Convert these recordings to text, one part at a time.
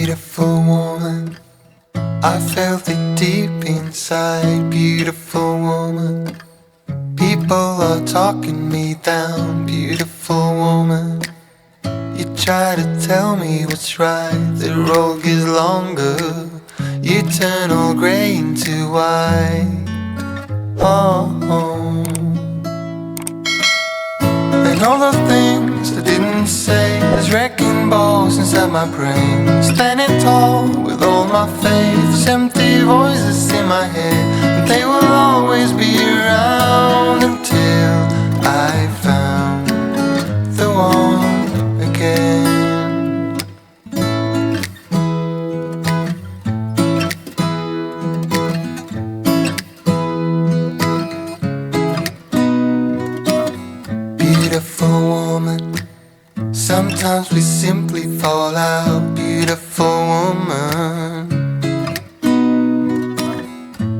Beautiful woman, I felt it deep inside. Beautiful woman, people are talking me down. Beautiful woman, you try to tell me what's right. The road gets longer, you turn all grey into white. Oh. And all the things I didn't say, there's wrecking balls inside my brain. Standing tall with all my faith, empty voices in my head, and they will always be around until I found the one again. Beautiful woman, sometimes we simply fall out. Beautiful woman,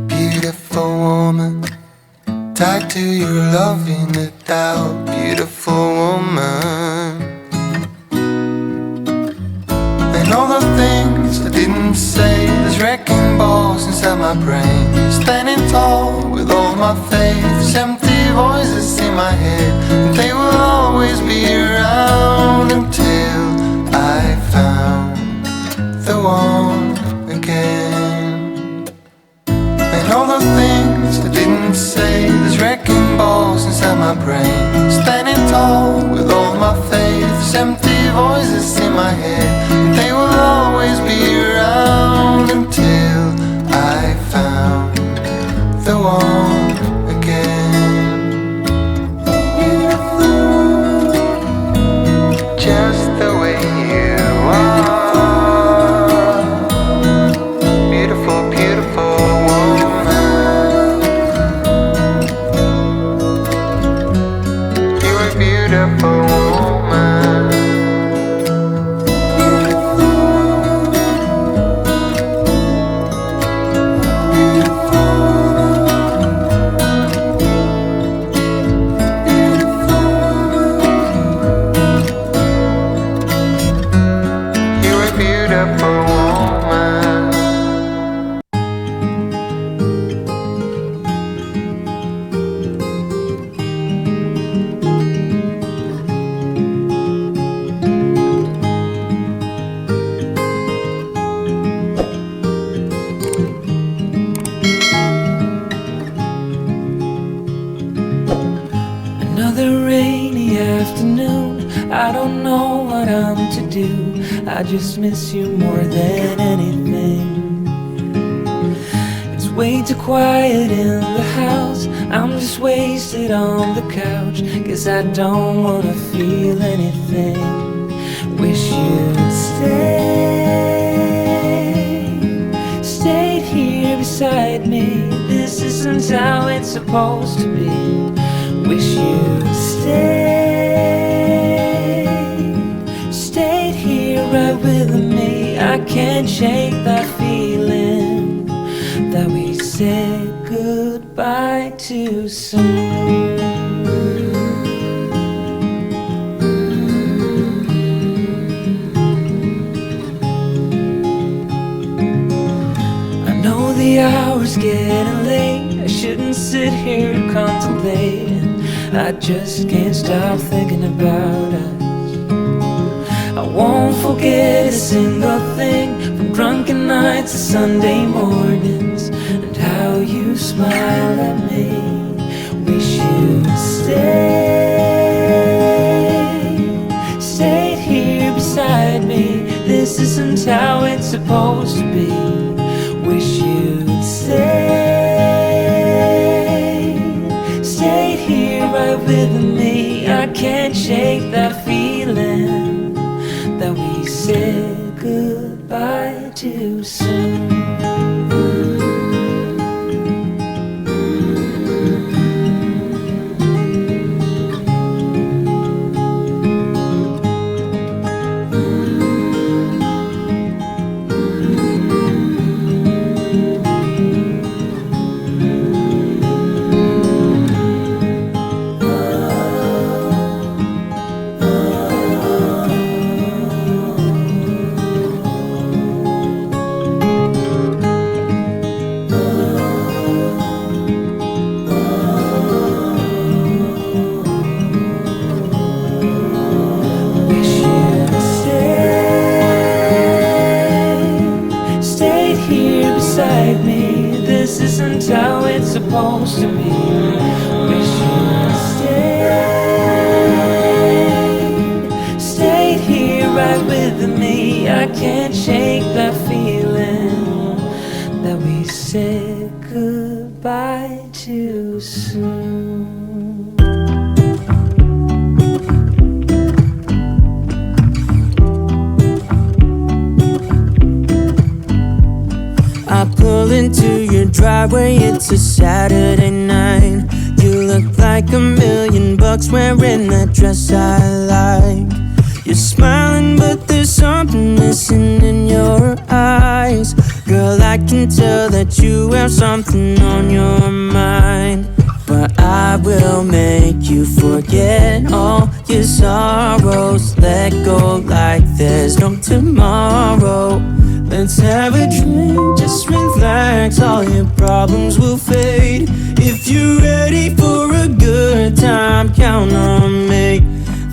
beautiful woman, tied to your love in the doubt. Beautiful woman, and all the things I didn't say, there's wrecking balls inside my brain. Standing tall with all my faith, empty voices in my head, and they will always be around until I found the one again. And all the things I didn't say, there's wrecking balls inside my brain. Standing tall with all my faith, empty voices in my head, and they will always be around until I found the one again. Just the way you are, beautiful, beautiful woman. You're a beautiful woman. You're a beautiful woman. Another rainy afternoon, I don't know what I'm to do. I just miss you more than anything. It's way too quiet in the house, I'm just wasted on the couch. Guess I don't wanna feel anything. Wish you'd stayed here beside me. This isn't how it's supposed to be. Wish you'd stayed here right with me. I can't shake that feeling that we said goodbye too soon. I know the hour's getting late, I shouldn't sit here contemplating. I just can't stop thinking about us. I won't forget a single thing, from drunken nights to Sunday mornings, and how you smile at me. Wish you'd stayed here beside me. This isn't how it's supposed to be. Wish you'd stayed here right with me. I can't shake that feeling that we said goodbye too soon. beside me. This isn't how it's supposed to be. Wish you stayed here right with me. I can't shake that feeling that we said goodbye too soon. I pull into your driveway, it's a Saturday night. You look like $1,000,000 wearing that dress I like. You're smiling but there's something missing in your eyes. Girl, I can tell that you have something on your mind. But I will make you forget all your sorrows. Let go like there's no tomorrow. Let's have a drink, just relax, all your problems will fade. If you're ready for a good time, count on me.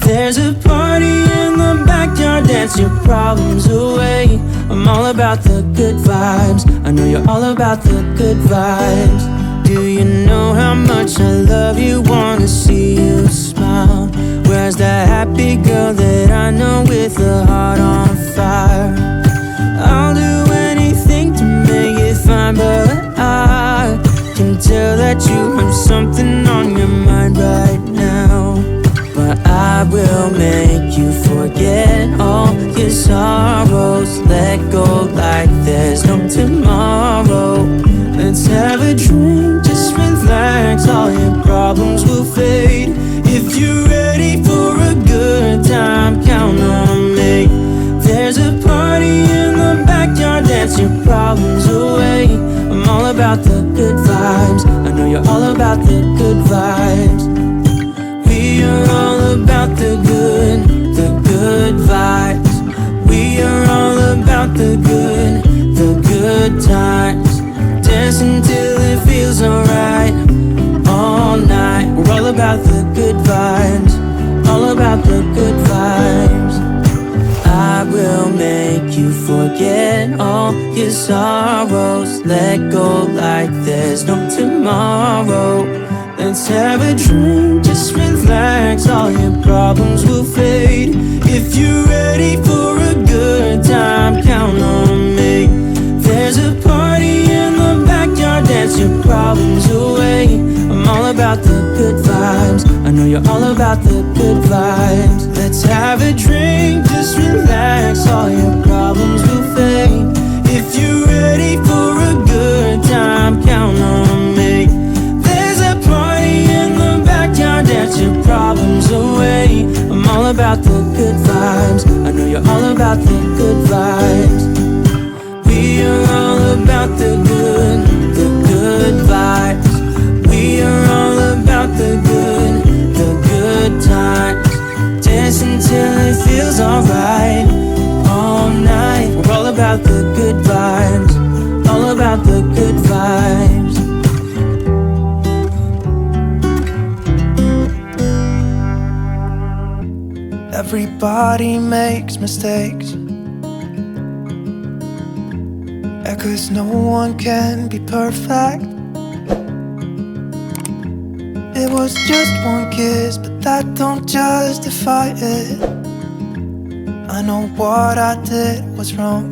There's a party in the backyard, dance your problems away. I'm all about the good vibes, I know you're all about the good vibes. Do you know how much I love you, wanna see you smile? Where's that happy girl that I know with a heart on fire? I'll do anything to make it fine, but I can tell that you have something on your mind right now. But I will make you forget all your sorrows. Let go like there's no tomorrow. Let's have a drink, just relax, all your problems will fade. If you're ready for a good time, count on me. There's a party in the backyard, dance your problems away. I'm all about the good vibes, I know you're all about the good vibes. We are all about the good vibes. We are all about the good times. Dance until it feels alright, all night. We're all about the good vibes, all about the good vibes. I will make you forget all your sorrows. Let go like there's no tomorrow. Let's have a drink, just relax, all your problems will fade. If you're ready for a good time, count on me. There's a party in the backyard, dance your problems away. I'm all about the good vibes, I know you're all about the good vibes. Let's have a drink, just relax, all your problems will fade. If you're ready for a good time, count on me. There's a party in the backyard, dance your problems away. I'm all about the good vibes, I know you're all about the good vibes. We are all about the good vibes. We are all about the good times. Dance until it feels alright, all night. We're all about the good vibes, all about the good vibes. Everybody makes mistakes, cause no one can be perfect. It was just one kiss, but that don't justify it. I know what I did was wrong,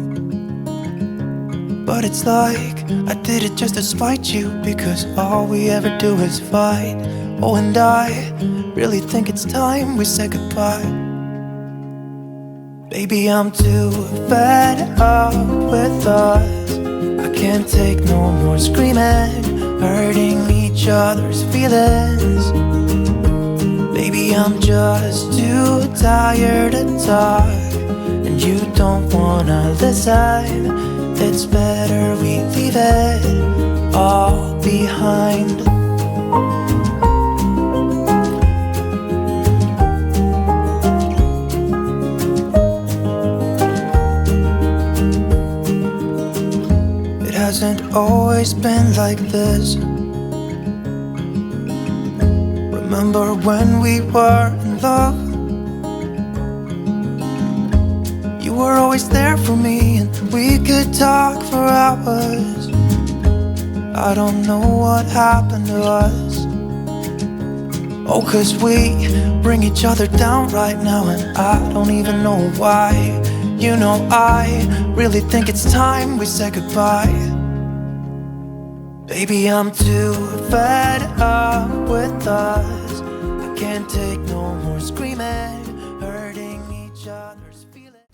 but it's like I did it just to spite you, because all we ever do is fight. Oh, and I really think it's time we say goodbye. Baby, I'm too fed up with us. I can't take no more screaming, hurting each other's feelings. Baby, I'm just too tired to talk, and you don't wanna listen. It's better we leave it all behind. It hasn't always been like this. Remember when we were in love? You were always there for me, and we could talk for hours. I don't know what happened to us. Oh, 'cause we bring each other down right now, and I don't even know why. You know, I really think it's time we say goodbye. Baby, I'm too fed up with us. I can't take no more screaming, hurting each other's feelings.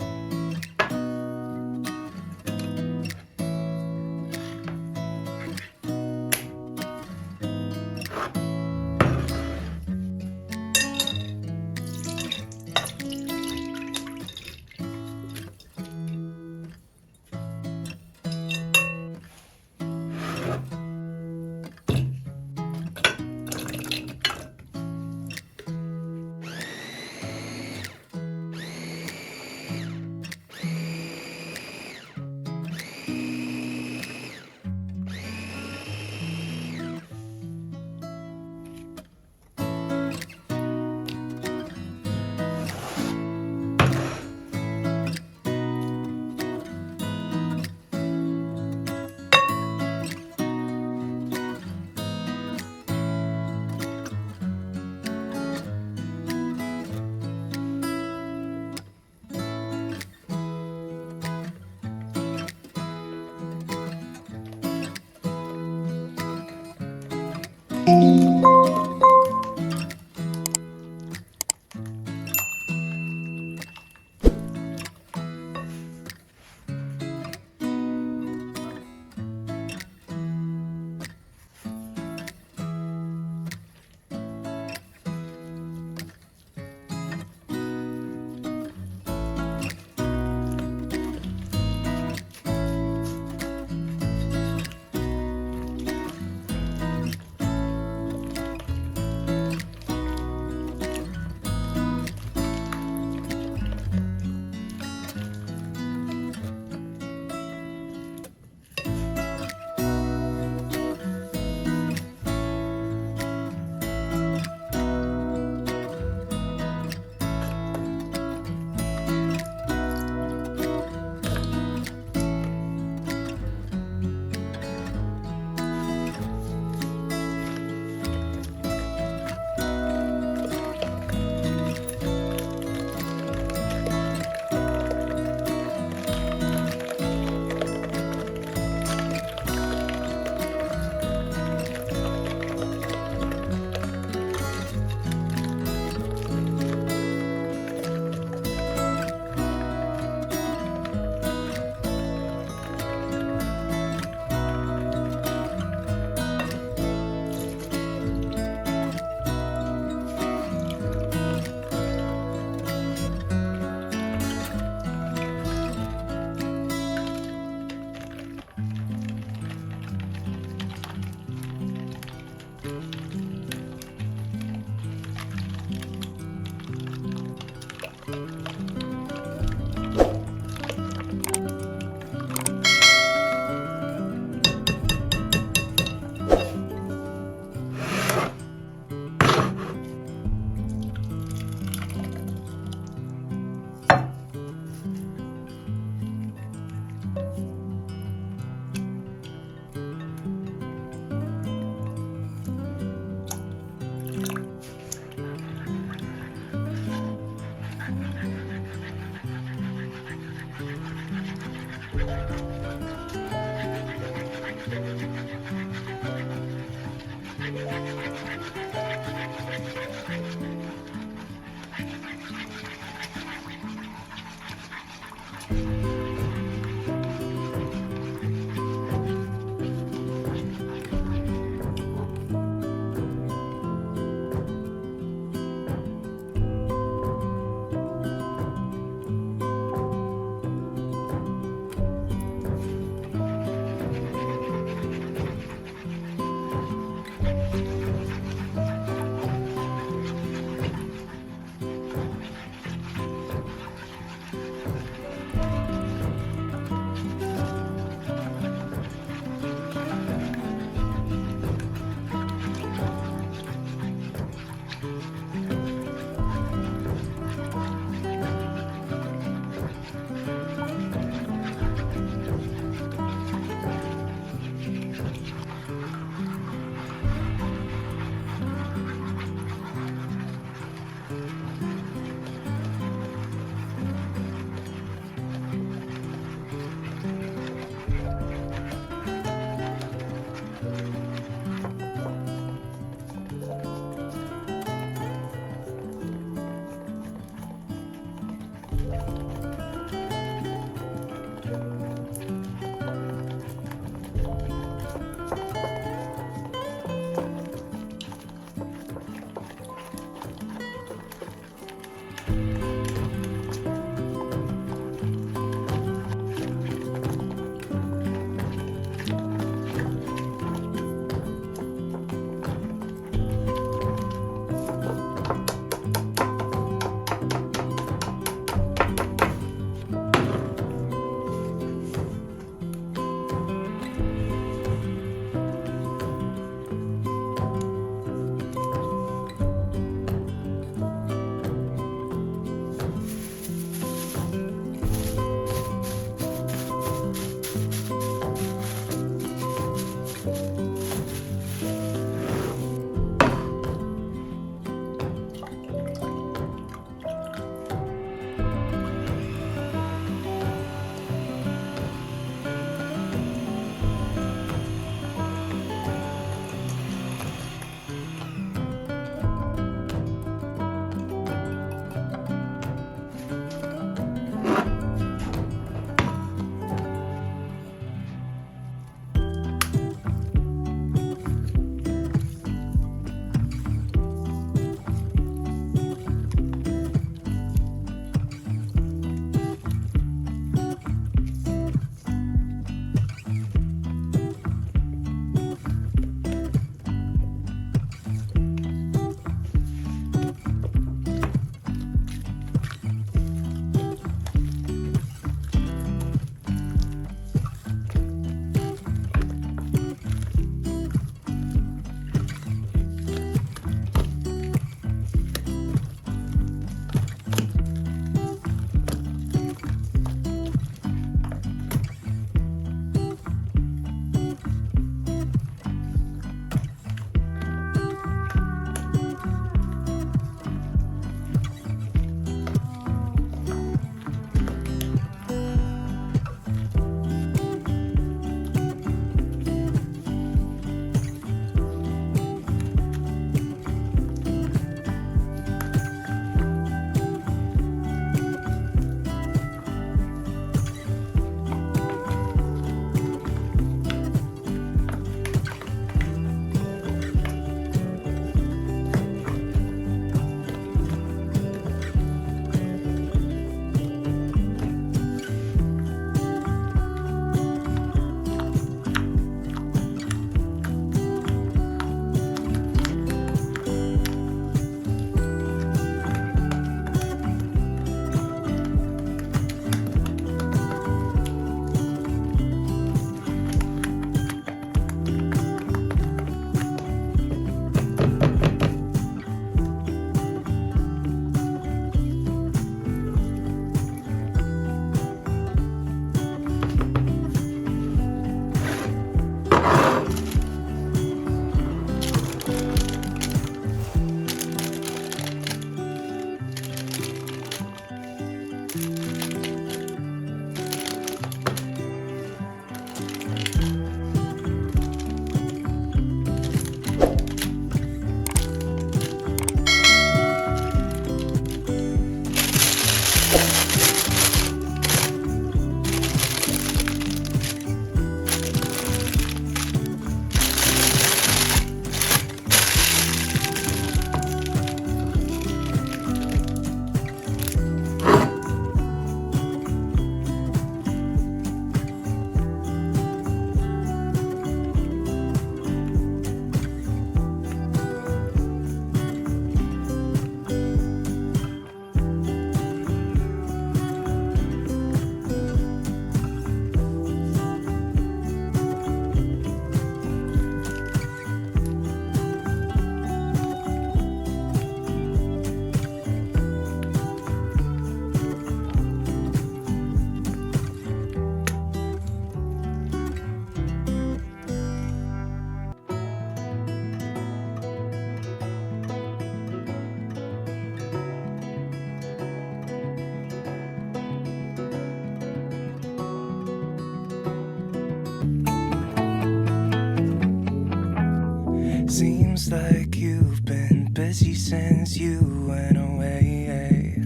Seems like you've been busy since you went away.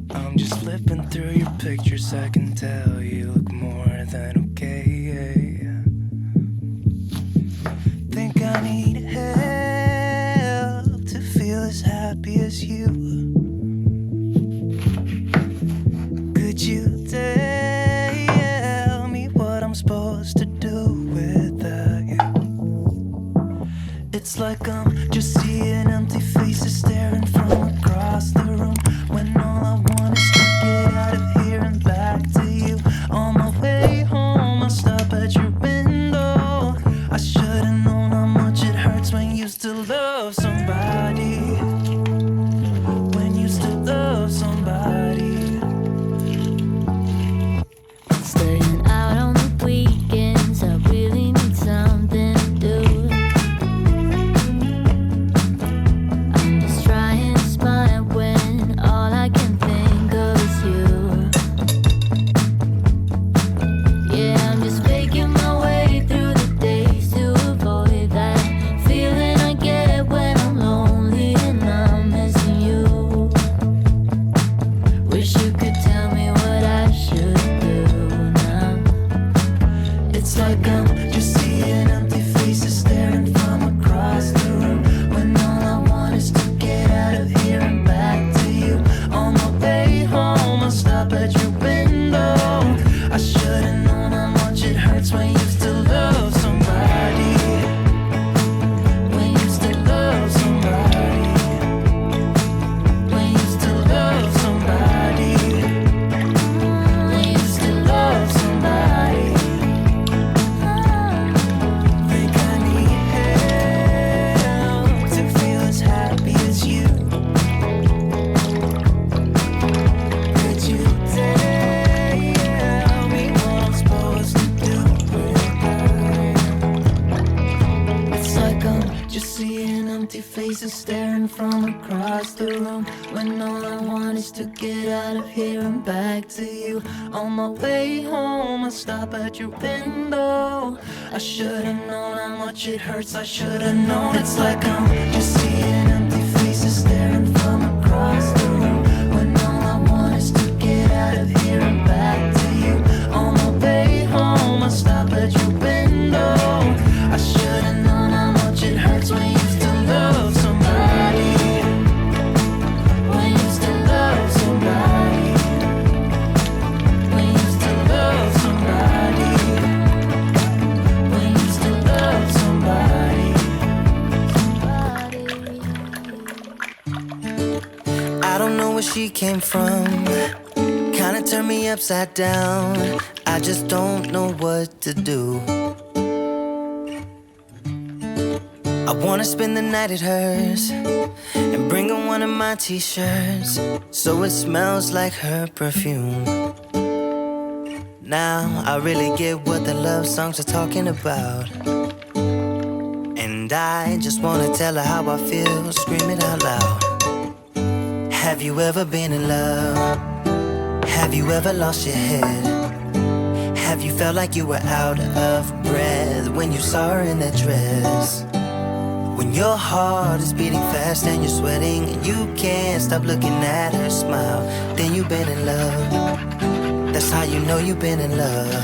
I'm just flipping through your pictures, I can tell you look more than okay. Think I need help to feel as happy as you. Could you tell me what I'm supposed to do without you? It's like I'm just seeing empty faces staring from across the room, when all I want is to get out of here and back to you. On my way home, I'll stop at your window. I should've known how much it hurts when you still love somebody. When you still love somebody. Staying out on the weekends, I really need something to do. I'm just trying to smile when all I can think of is you. Yeah, I'm just making my way through the days to avoid that feeling I get when I'm lonely and I'm missing you. Wish you could tell me what I should do now. It's like I'm just seeing empty faces staring from across the room, when all I want is to get out of here and back to you. On my way home, I'll stop at your window. I should've known how much it hurts when you still love somebody. When you still love somebody. When you still love somebody. When you still love somebody. Think I need help to feel as happy as you. Could you tell me what I'm supposed to do without you? It's like I'm just seeing empty faces staring from across the room, when all I want is to get out of here and back to you. On my way home, I'll stop at your window. I should've known how much it hurts, I should've known. It's like I'm just seeing empty faces staring from across the room, when all I want is to get out of here and back to you. On my way home, I'll stop at your window. I should've known how much it hurts when you still love somebody. When you still love somebody. When you still love somebody. When you still love somebody. I don't know where she came from. Kinda turned me upside down. I just don't know what to do. I wanna spend the night at hers and bring her one of my t-shirts, so it smells like her perfume. Now I really get what the love songs are talking about, and I just wanna tell her how I feel, scream it out loud. Have you ever been in love? Have you ever lost your head? Have you felt like you were out of breath when you saw her in that dress? When your heart is beating fast and you're sweating and you can't stop looking at her smile, then you've been in love. That's how you know you've been in love.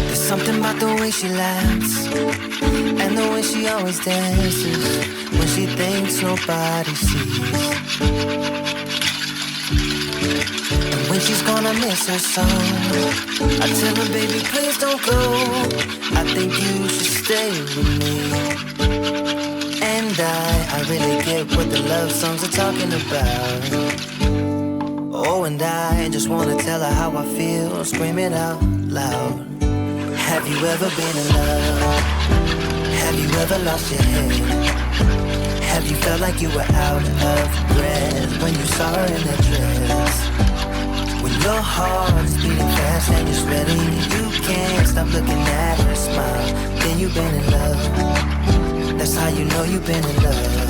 There's something about the way she laughs and the way she always dances when she thinks nobody sees. And when she's gonna miss her song, I tell her, baby, please don't go. I think you should stay with me. And I really get what the love songs are talking about. Oh, and I just wanna tell her how I feel, scream it out loud. Have you ever been in love? Have you ever lost your head? Have you felt like you were out of breath when you saw her in that dress? When your heart is beating fast and you're sweating and you can't stop looking at her smile, then you've been in love. That's how you know you've been in love.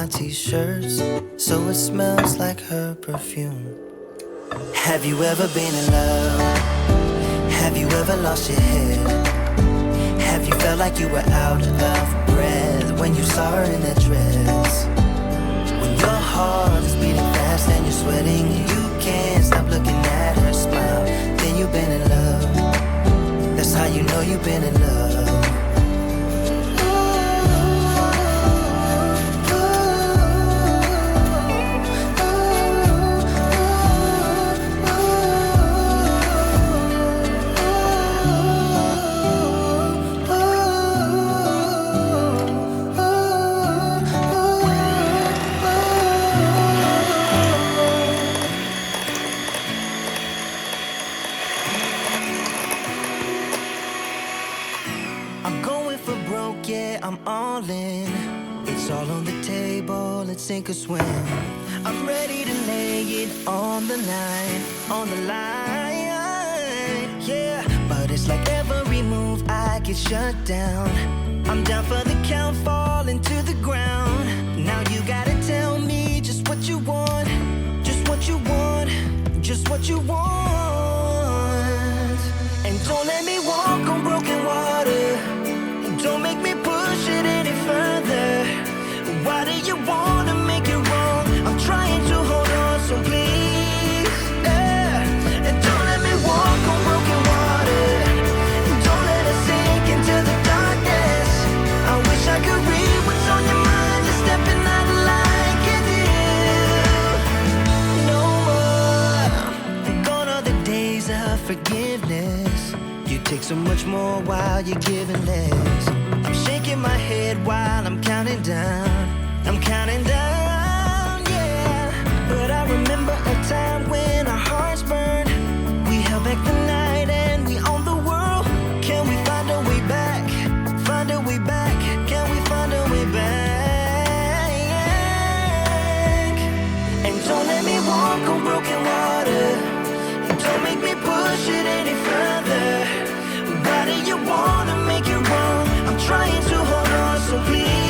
my t-shirts, so it smells like her perfume. Have you ever been in love? Have you ever lost your head? Have you felt like you were out of breath when you saw her in that dress? When your heart is beating fast and you're sweating and you can't stop looking at her smile, then you've been in love. That's how you know you've been in love. Sink or swim, I'm ready to lay it on the line, yeah. But it's like every move I get shut down. I'm down for the count, falling to the ground. Now you gotta tell me just what you want, just what you want, just what you want. And don't let me walk on broken water, and don't make me push it any further. Why do you wanna make it wrong? I'm trying to hold on, so please, yeah. And don't let me walk on broken water. Don't let us sink into the darkness. I wish I could read what's on your mind. You're stepping out of line, can't do no more. Gone are the days of forgiveness. You take so much more while you're giving less. I'm shaking my head while I'm counting down. I'm counting down, yeah. But I remember a time when our hearts burned. We held back the night and we owned the world. Can we find a way back? Find a way back? Can we find a way back? And don't let me walk on broken water. Don't make me push it any further. Why do you wanna make it wrong? I'm trying to hold on, so please.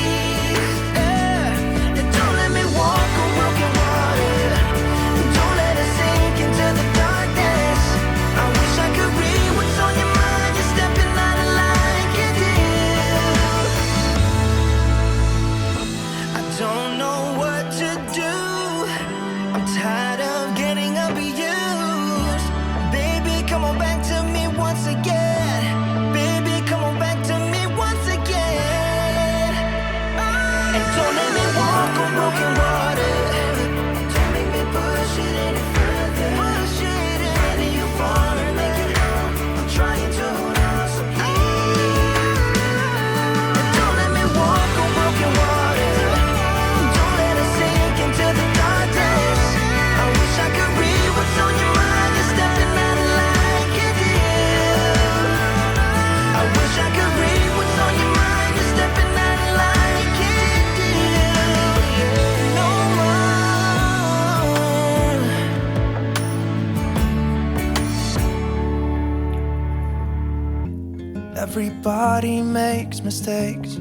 Everybody makes mistakes,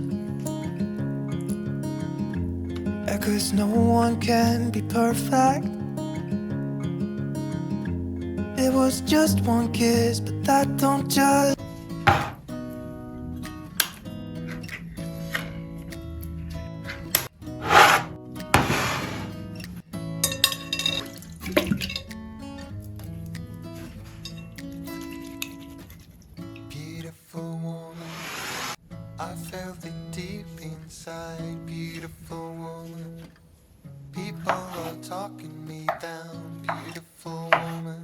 yeah, 'cause no one can be perfect. It was just one kiss, but that don't judge. I felt it deep inside, beautiful woman. People are talking me down, beautiful woman.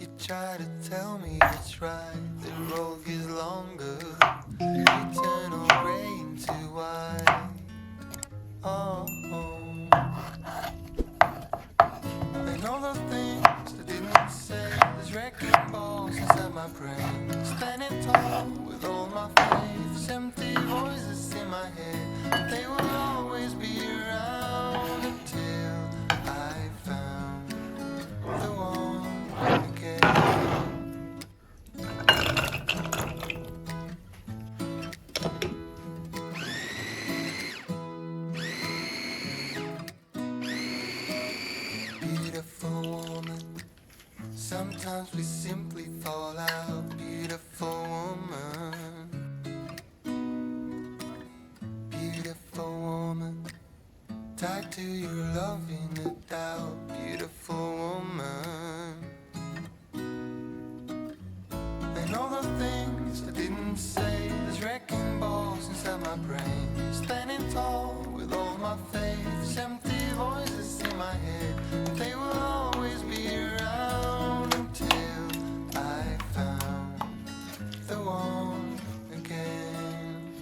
You try to tell me it's right, the road gets longer. Eternal gray into white. Oh, and all the things I didn't say, there's wrecking balls inside my brain. Standing tall with all my faiths, empty voices in my head. They will always be around until I found the one again. sometimes we simply fall out. Beautiful woman, beautiful woman, tied to your love in a doubt. Beautiful woman, and all the things I didn't say, there's wrecking balls inside my brain. Standing tall with all my faith, empty voices in my head, and they will always be around until I found the one again.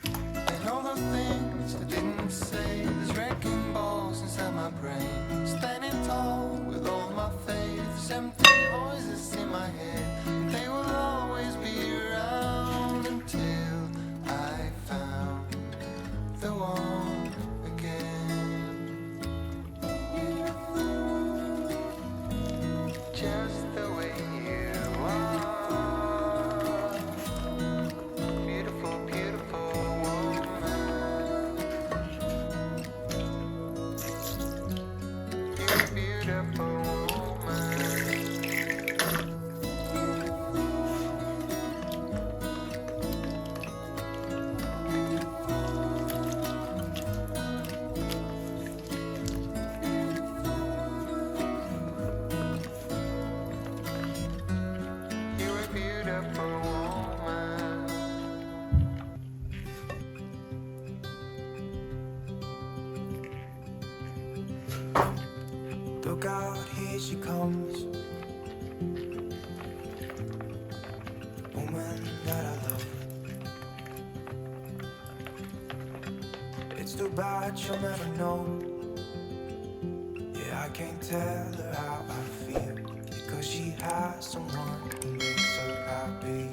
And all the things I didn't say, there's wrecking balls inside my brain. Standing tall with all my faith, empty voices in my head, and they will always be around until I found the one again. Just the way you are. Beautiful, beautiful woman. You're a beautiful woman. You're a beautiful woman. Look out, here she comes. Woman that I love. It's too bad she'll never know. Yeah, I can't tell her how I feel, because she has someone who makes her happy.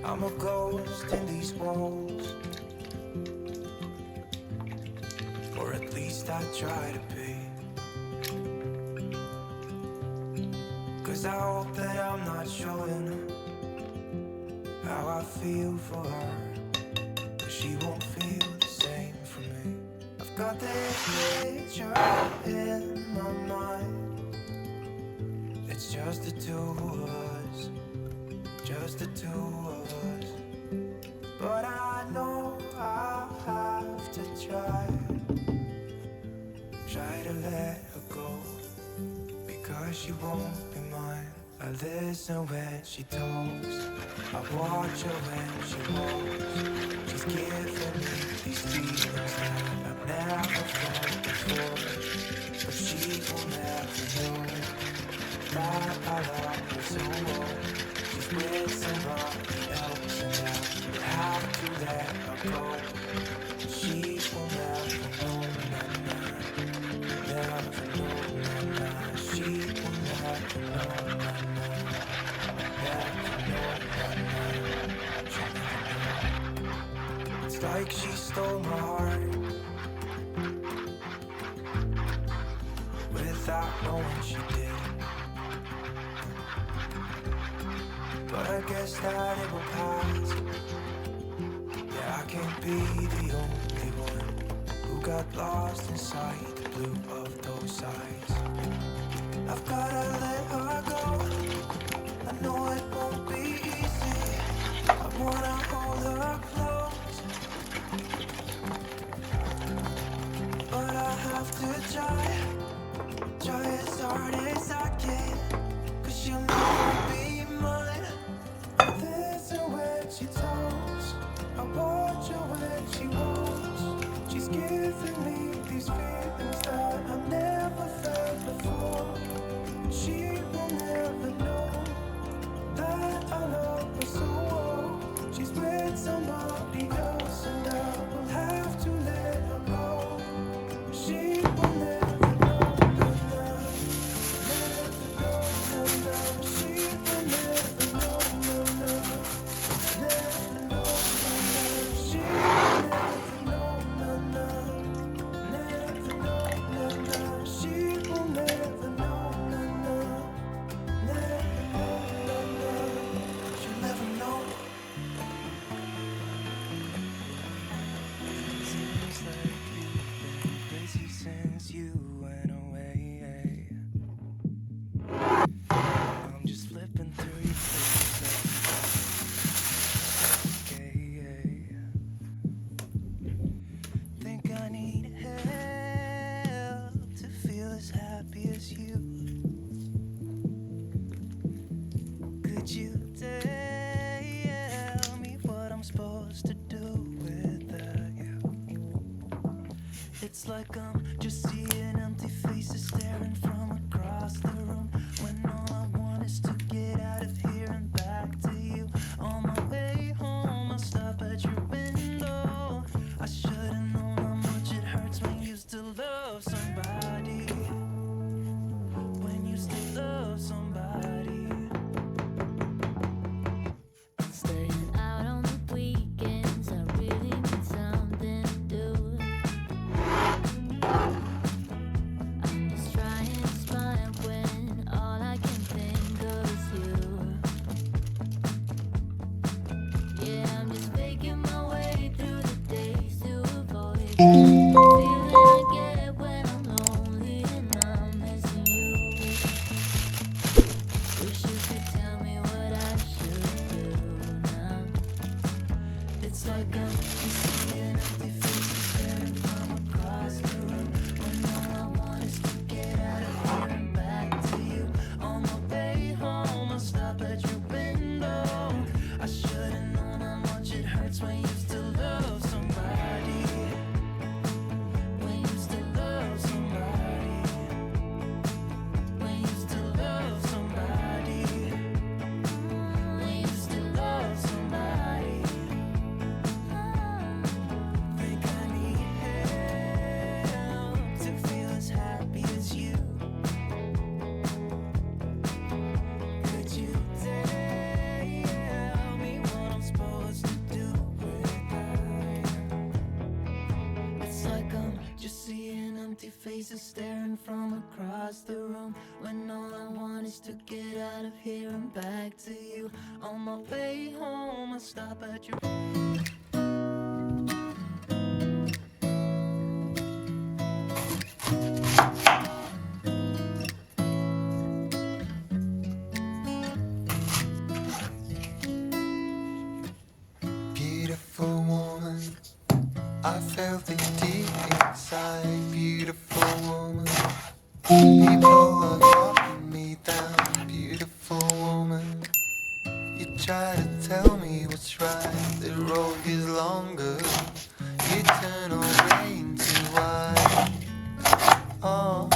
I'm a ghost in these walls, or at least I try to be. 'Cause I hope that I'm not showing how I feel for her, but she won't feel the same for me. I've got this picture in my mind. It's just the two of us, just the two of us. But I know I'll have to try to let her go, because she won't be mine. I listen when she talks, I watch her when she walks. She's giving me these feelings that I've never felt before, but she will never know that I love her so well. She's with somebody else, and I have to let her go. She will never know, never know, she will never know. It's like she stole my heart without knowing she did. But I guess that it will pass. Yeah, I can't be the only one who got lost inside the blue of those eyes. I've gotta let her go. I know it won't be easy. I wanna hold her close, but I have to try as hard as I can, 'cause she'll never be mine. I listen when she talks, I watch her when she walks. She's giving me these feelings that I've never felt before. She will never know that I love her so well. She's with somebody else, and I will have to let her go. She will never know, never know, she will never know, never know, she will never know, never know, It's like I'm seeing empty faces staring from across the room, when all I want is to get out of here and back to you. On my way home, I'll stop at your window. I should've known how much it hurts when you still love somebody. When you still love somebody. When you still love somebody. When you still love somebody. Think I need help to feel as happy as you. Could you tell me what I'm supposed to do with that? It's like I'm just seeing empty faces staring from across the room, when all I want is to get out of here and back to you. On my way home, I'll stop at your Beautiful woman, I felt it deep inside. Beautiful woman, people are talking me down. Beautiful woman, you try to tell me what's right. The road is longer, you turn all gray into white. Oh,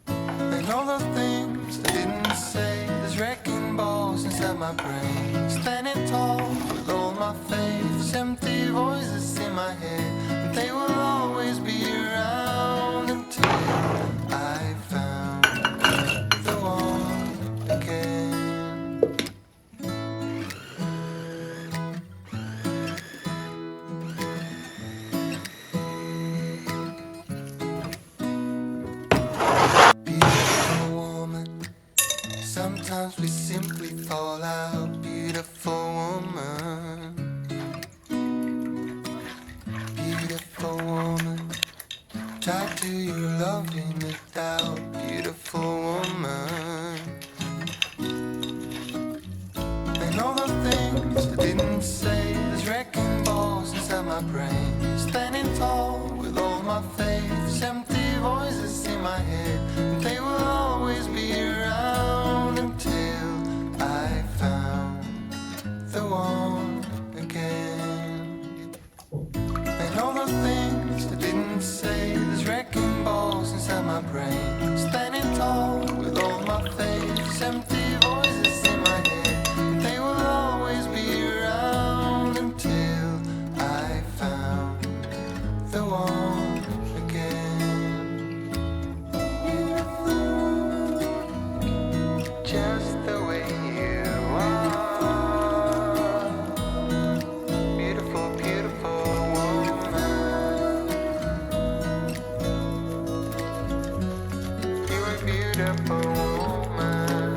and all the things I didn't say, there's wrecking balls inside my brain. Standing tall with all my faith, there's empty voices in my head, and they will always be around until I found the one again. Beautiful woman, sometimes we simply fall out. Beautiful woman, beautiful woman, try to your love in the doubt. Beautiful woman, and all the things I didn't say, there's wrecking balls inside my brain. Standing tall with all my faith, there's empty voices in my head, and they will always be around until I found the one again. And all the things I didn't say, there's wrecking balls inside my brain. Standing tall with all my faith, there's empty voices in my head, and they will always be around until I found the one again. Just the way you are. Beautiful, beautiful woman. You're a beautiful woman.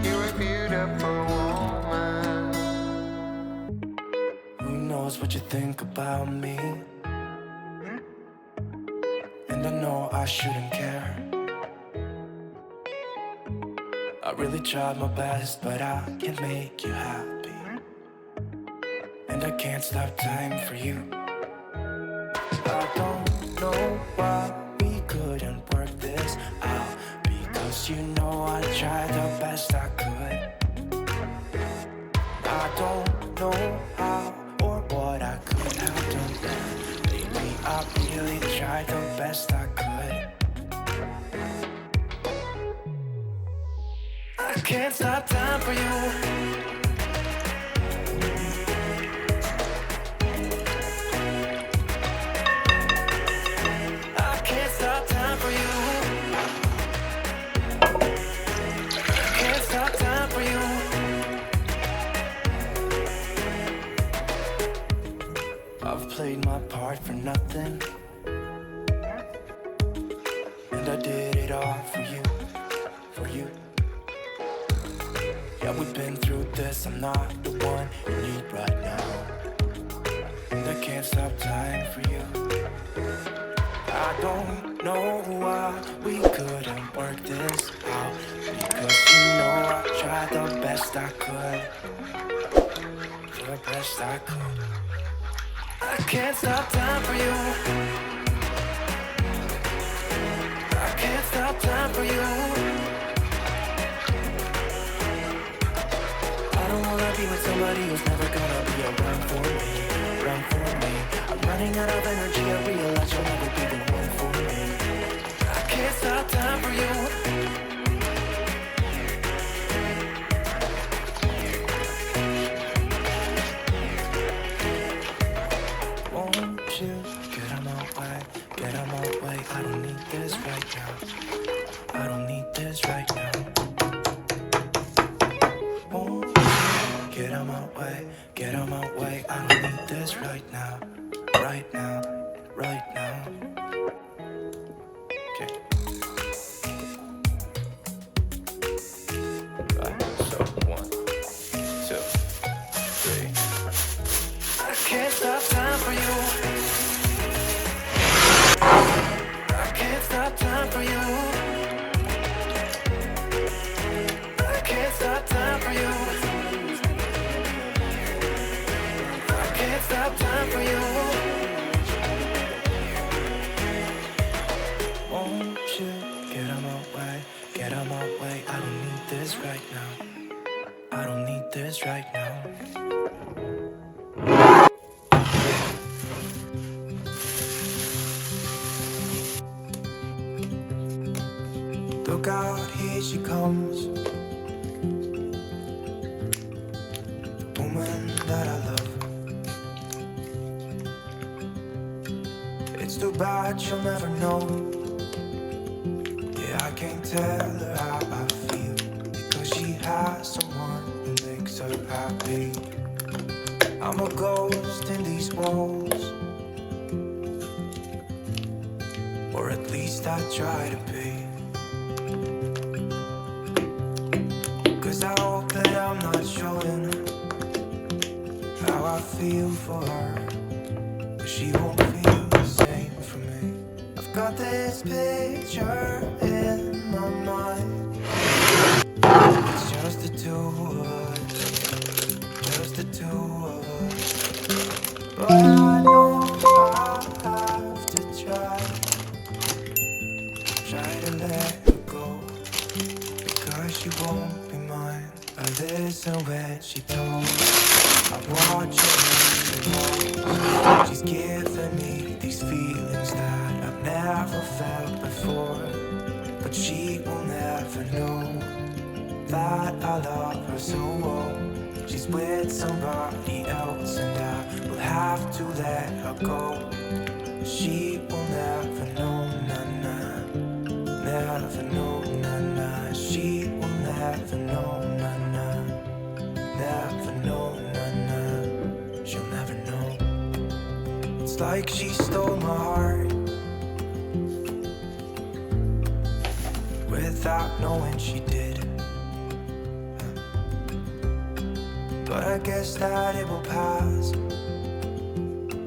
You're a beautiful woman. Who knows what you think about me? And I know I shouldn't care. I really tried my best, but I can't make you happy. And I can't stop time for you. I don't know why we couldn't work this out, because you know I tried the best I could. I don't know how or what I could have done. Maybe I really tried the best I could. I can't stop time for you. I can't stop time for you. Can't stop time for you. I've played my part for nothing, and I did it all for you, for you. Yeah, we been through this, I'm not the one you need right now. And I can't stop time for you. I don't know why we couldn't work this out, because you know I tried the best I could. The best I could. I can't stop time for you. I can't stop time for you. I don't wanna be with somebody who's never gonna be around for me. Run for me. I'm running out of energy, I realize you'll never be the one for me. I can't stop time for you. Won't you get on my way, get on my way. I don't need this right now. I don't need this right now. Won't you get on my way, get on my way. I don't need this right now. Right now, right now. Okay. Right, so 1, 2, 3. I can't stop time for you. I can't stop time for you. I can't stop time for you. I can't stop time for you. Won't you get on my way, get on my way. I don't need this right now. I don't need this right now. Look out, here she comes. The woman that I love. It's too bad she'll never know. Yeah, I can't tell her how I feel, because she has someone who makes her happy. I'm a ghost in these walls, or at least I try to be. Cause I hope that I'm not showing how I feel for her, but she won't feel the same for me. I've got this picture in my mind. It's just the two of us, just the two of us. But I know I have to try to let her go, because she won't be mine. I listen when she talks, I watch her. She's giving me these feelings that I've never felt before, but she will never know that I love her so well. She's with somebody else, and I will have to let her go. She will never know, nah, never know, nah. She will never know, nah, never know, nah. She'll never know. It's like she stole my heart without knowing she did. But I guess that it will pass.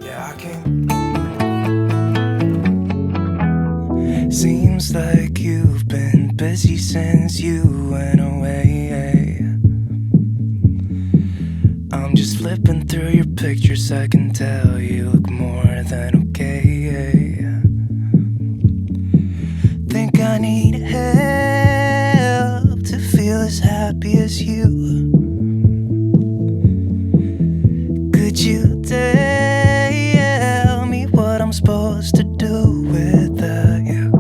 Yeah, I can't. Seems like you've been busy since you went away. I'm just flipping through your pictures, I can tell you look more than okay. Think I need help to feel as happy as you. Could you tell me what I'm supposed to do without you?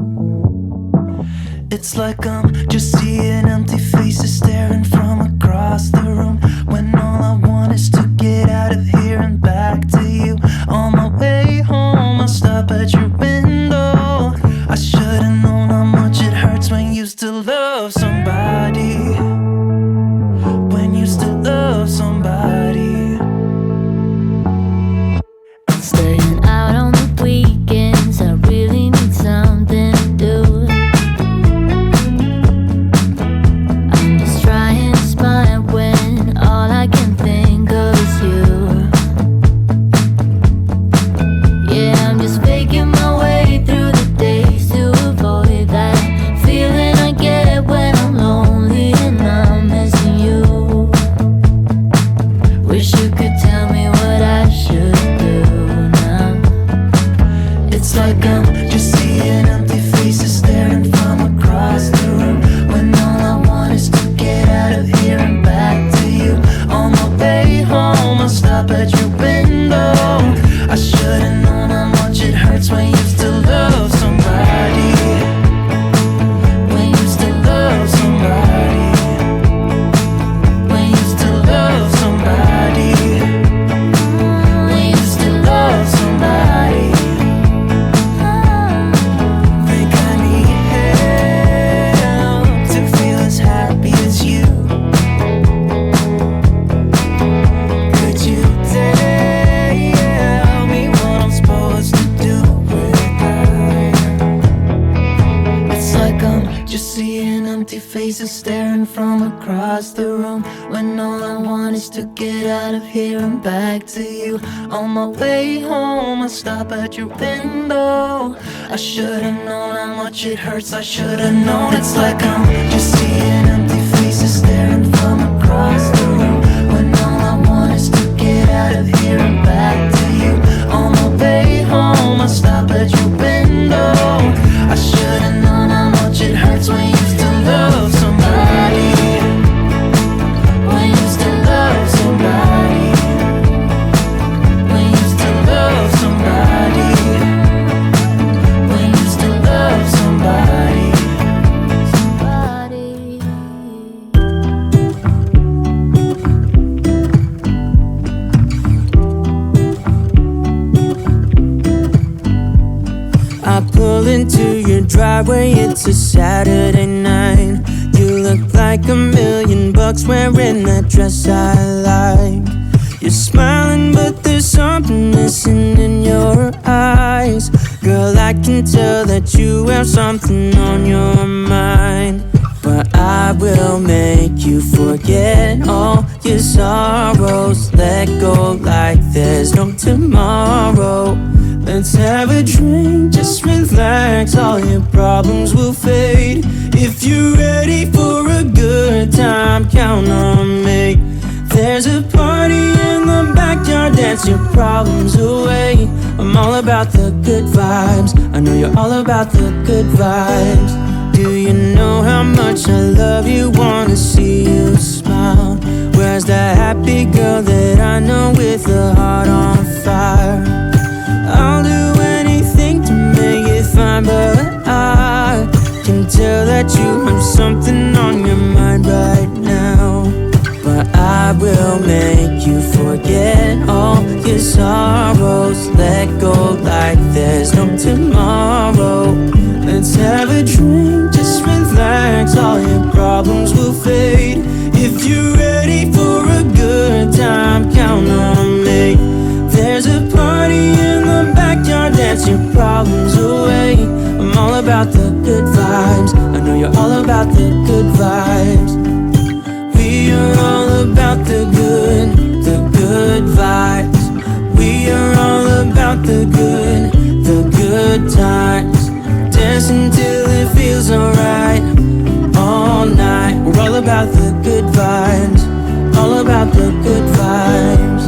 It's like I'm just seeing empty faces staring from across the room, when all I want is to get out of here and back to you. On my way home, I'll stop at your window. I should've known how much it hurts when you still love somebody, when faces staring from across the room, when all I want is to get out of here and back to you. On my way home I stop at your window. I should've known how much it hurts, I should've known. It's like I'm just seeing empty faces staring from across the room, when all I want is to get out of here and back to you. On my way home I stop at your window. I should've known how much it hurts when you still love somebody. When you still love somebody. When you still love somebody. When you still love somebody. I pull into your driveway, it's a Saturday night. You look like $1,000,000 wearing that dress I like. You're smiling, but there's something missing in your eyes. Girl, I can tell that you have something on your mind. But I will make you forget all your sorrows. Let go like there's no tomorrow. Let's have a drink, just relax, all your problems will fade. If you're ready for a good time, count on me. There's a party in the backyard, dance your problems away. I'm all about the good vibes, I know you're all about the good vibes. Do you know how much I love you, wanna see you smile? Where's that happy girl that I know with a heart on fire? I'll do anything to make it fine, but I can tell that you have something on your mind right now. But I will make you forget all your sorrows. Let go like there's no tomorrow. Let's have a drink, just relax, all your problems will fade. If you're ready for a good time, count on me. There's a party in the backyard, dance your problems away. I'm all about the good vibes, I know you're all about the good vibes. We are all about the good vibes. We are all about the good times. Dance until it feels alright, all night. We're all about the good vibes, all about the good vibes.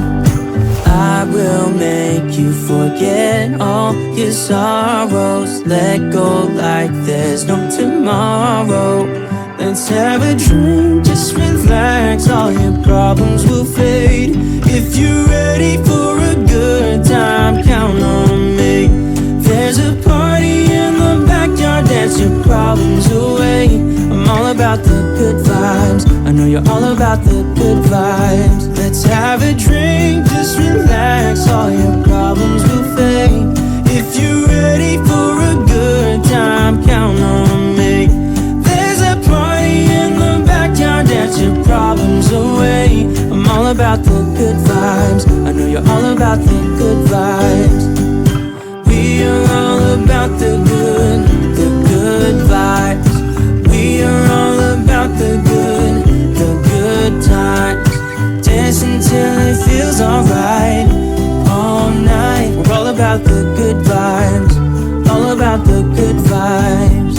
I will make you forget all your sorrows. Let go like there's no tomorrow. Let's have a drink, just relax, all your problems will fade. If you're ready for a good time, count on me. There's a party in the backyard, dance your problems away. I'm all about the good vibes, I know you're all about the good vibes. Let's have a drink, just relax, all your problems will fade. If you're ready for a good time, count on me. There's a party in the backyard, dance your problems away. I'm all about the good vibes, I know you're all about the good vibes. We are all about the good vibes. We are all about the good times. Dance until it feels alright, all night. We're all about the good vibes, all about the good vibes.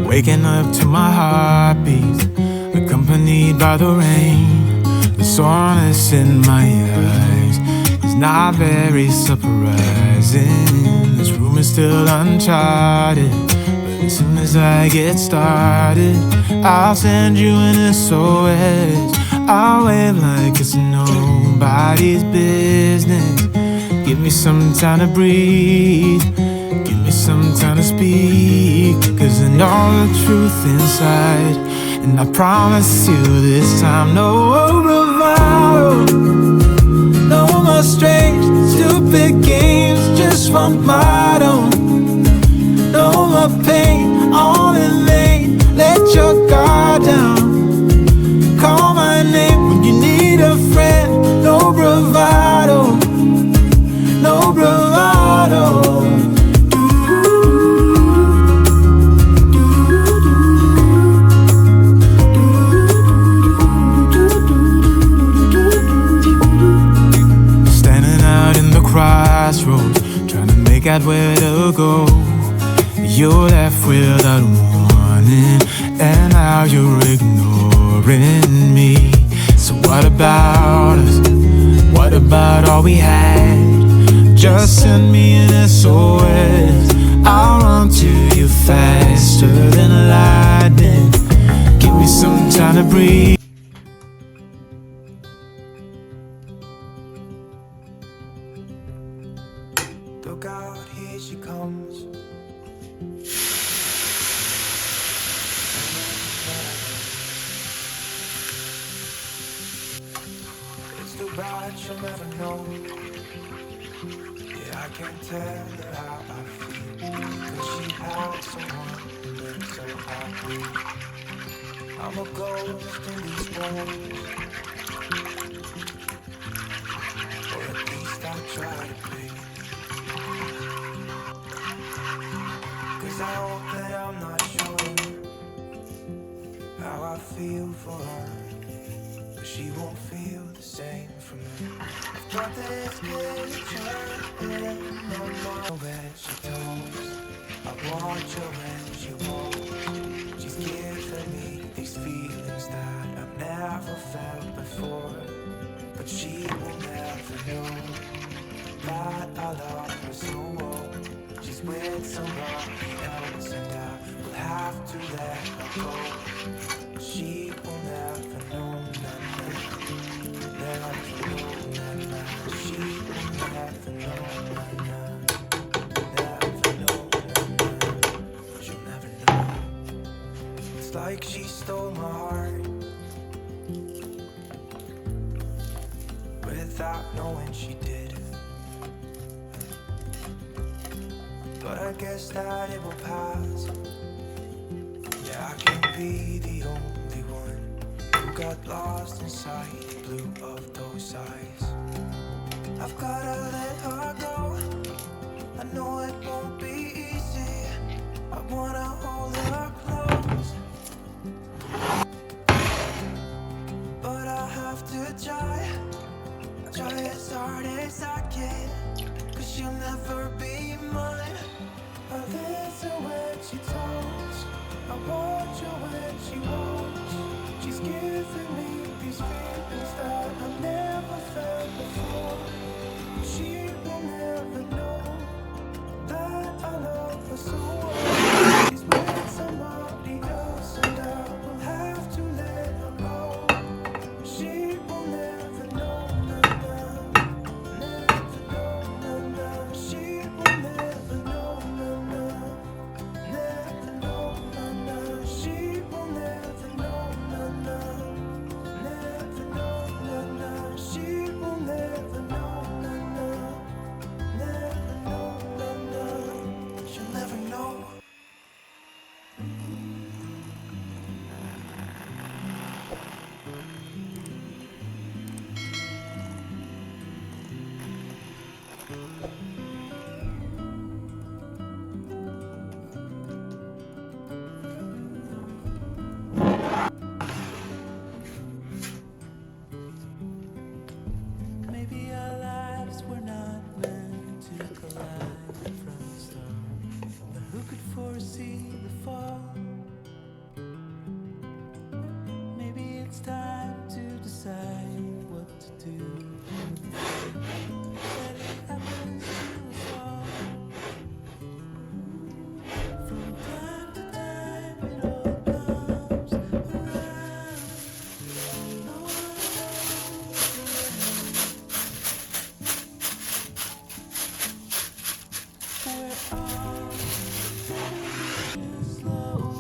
Waking up to my heartbeat, accompanied by the rain. The soreness in my eyes is not very surprising. This room is still uncharted, but as soon as I get started, I'll send you an SOS. I'll wave like it's nobody's business. Give me some time to breathe, give me some time to speak, 'cause I know the truth inside. And I promise you this time, no bravado, no more strange, stupid games, just one motto. No more pain, all in vain, let your guard down. figure out where to go. You're left without warning, and now you're ignoring me. So what about us? What about all we had? Just send me an SOS. I'll run to you faster than lightning. Give me some time to breathe. Look out, here she comes. It's too bad she'll never know. Yeah, I can't tell her how I feel, 'cause she had someone who makes her happy. I'm a ghost in these walls, or at least I try to be. 'Cause I hope that I'm not showing how I feel for her, but she won't feel the same for me. I've got this picture in my mind when she talks. I watch her when she walks. She's giving me these feelings that I've never felt before, but she will never know that I love her so well. She's with somebody else and I will have to let her go. She will never know, never know, she will never know, never know, she'll never know. It's like she stole my heart without knowing she did. But I guess that it will pass. Yeah, I can't be the only one who got lost inside the blue of those eyes. I've gotta let her go. I know it won't be easy. I wanna hold her close, but I have to try as hard as I can, 'cause she'll never be mine. I listen when she talks, I watch her when she walks. She's giving me these feelings that I've never felt before. She will never know that I love her so well. She's with somebody else and I will have to let her go. She will never know, never know, she will never know, never know, she will never know, never know, she will never know, she'll never know. Maybe our lives were not meant to collide from the start, but who could foresee the fall? Maybe it's time to decide what to do. That it happens to us all. From time to time it all comes around. No one knows when. We're all slow.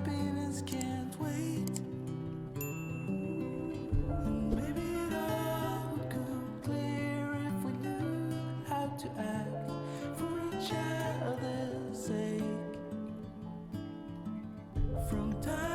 happiness can't wait. Maybe it all would come clear if we knew how to act for each other's sake. From time